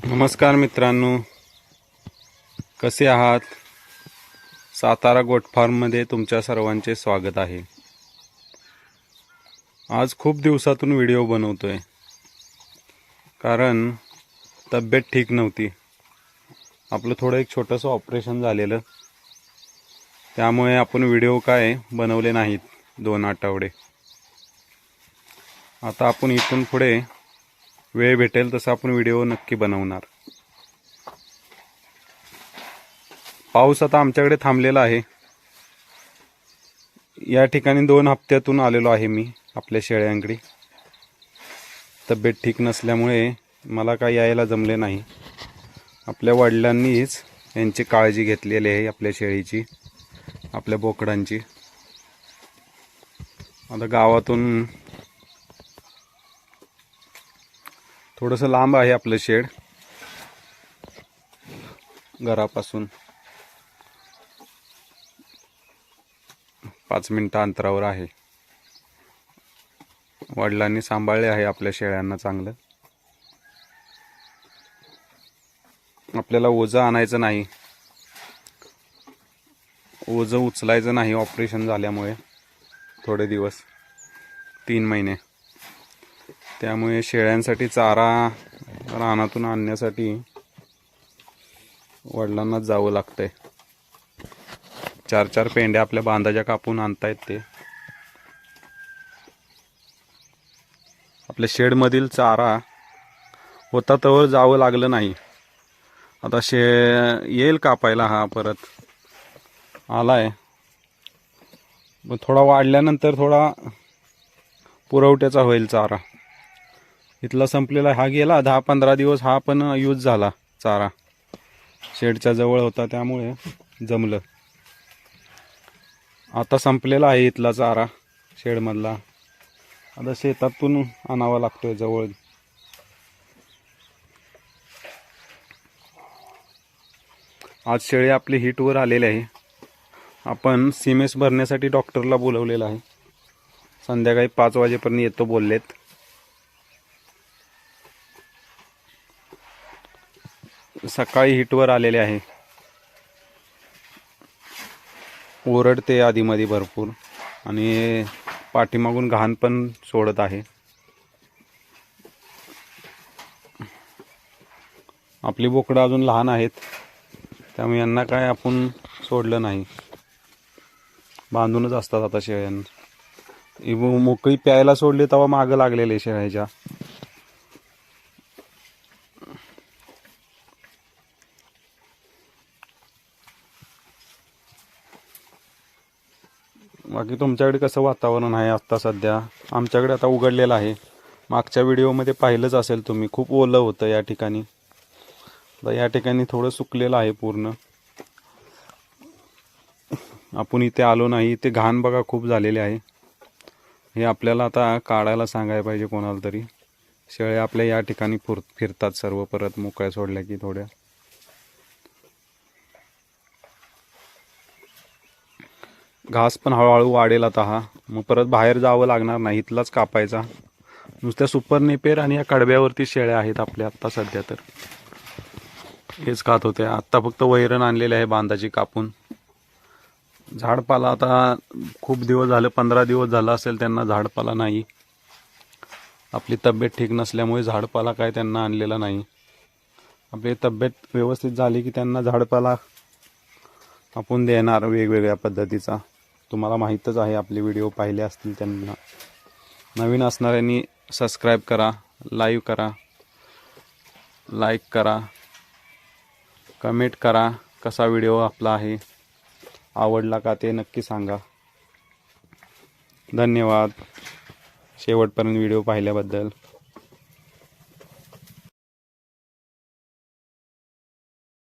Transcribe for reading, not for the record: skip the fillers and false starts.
नमस्कार मित्रांनो, कसे आहात? सातारा गोट फार्ममध्ये तुमच्या सर्वांचे स्वागत आहे. आज खूप दिवसातून व्हिडिओ बनवतोय कारण तब्येत ठीक नव्हती. आपलं थोडं एक छोटंसं ऑपरेशन झालेलं, त्यामुळे आपण व्हिडिओ काय बनवले नाहीत 2 आठवडे. आता आपण इथून पुढे वेळ भेटेल तसं आपण व्हिडिओ नक्की बनवणार. पाऊस आता आमच्याकडे थांबलेला आहे. या ठिकाणी 2 हप्त्यातून आलेलो आहे मी आपल्या शेळ्यांकडे. तब्येत ठीक नसल्यामुळे मला काही यायला जमले नाही. आपल्या वडिलांनीच यांची काळजी घेतलेली आहे, आपल्या शेळीची, आपल्या बोकडांची. आता गावातून थोडंसं लांब आहे आपलं शेड घरापासून. 5 मिनिटं अंतरावर आहे. वडिलांनी सांभाळले आहे आपल्या शेळ्यांना चांगलं. आपल्याला ओझं आणायचं नाही, ओझं उचलायचं नाही ऑपरेशन झाल्यामुळे थोडे दिवस, 3 महिने. त्यामुळे शेळ्यांसाठी चारा रानातून आणण्यासाठी वडिलांनाच जावं लागतंय. 4-4 पेंड्या आपल्या बांधाच्या कापून आणतायत ते. आपल्या शेडमधील चारा होता तवर जावं लागलं नाही. आता येईल कापायला, हा परत आलाय. मग थोडा वाढल्यानंतर थोडा पुरवठ्याचा होईल चारा. इथला संपलेला हा गेला 10-15 दिवस, हा पण यूज झाला चारा. शेडच्या जवळ होता त्यामुळे जमलं. आता संपलेला आहे इथला चारा शेडमधला. आता शेतातून आणावा लागतोय जवळ. आज शेळी आपली हिटवर आलेली आहे. आपण सिमेस भरण्यासाठी डॉक्टरला बोलवलेलं आहे. संध्याकाळी 5 वाजेपर्यंत येतो बोललेत. सकाळी हिटवर आलेले आहे. ओरडते आधीमध्ये भरपूर आणि पाठीमागून घाण पण सोडत आहे. आपली बोकडं अजून लहान आहेत, त्यामुळे यांना काय आपण सोडलं नाही, बांधूनच असतात आता शेळ्यांना. मोकळी प्यायला सोडली तेव्हा मागं लागलेले शेळ्याच्या. बाकी तुमच्याकडे कसं वातावरण आहे आत्ता सध्या? आमच्याकडे आता उघडलेलं आहे. मागच्या व्हिडिओमध्ये पाहिलंच असेल तुम्ही, खूप ओलं होतं या ठिकाणी. तर या ठिकाणी थोडं सुकलेलं आहे पूर्ण. आपण इथे आलो नाही. इथे घाण बघा खूप झालेले आहे. हे आपल्याला आता काढायला सांगायला पाहिजे कोणाला तरी. शेळ्या आपल्या या ठिकाणी फिरतात सर्व परत मोकळ्या सोडल्या की थोड्या. घास पण हळूहळू वाढेल आता हा. मग परत बाहेर जावं लागणार नाही, इथलाच कापायचा. नुसत्या सुपर नेपेर आणि या कडब्यावरती शेळ्या आहेत आपल्या आत्ता सध्या तर. हेच खात होते. आत्ता फक्त वैरण आणलेले आहे बांधाची कापून. झाडपाला आता खूप दिवस झाले, 15 दिवस झाला असेल त्यांना झाडपाला नाही. आपली तब्येत ठीक नसल्यामुळे झाडपाला काय त्यांना आणलेला नाही. आपली तब्येत व्यवस्थित झाली की त्यांना झाडपाला आपण देणार वेगवेगळ्या पद्धतीचा. तुम्हाला माहीतच आहे, आपले व्हिडिओ पाहिले असतील त्यांना. नवीन असणाऱ्यांनी सबस्क्राईब करा, लाईव्ह करा, लाईक करा, कमेंट करा. कसा व्हिडिओ आपला आहे, आवडला का ते नक्की सांगा. धन्यवाद शेवटपर्यंत व्हिडिओ पाहिल्याबद्दल.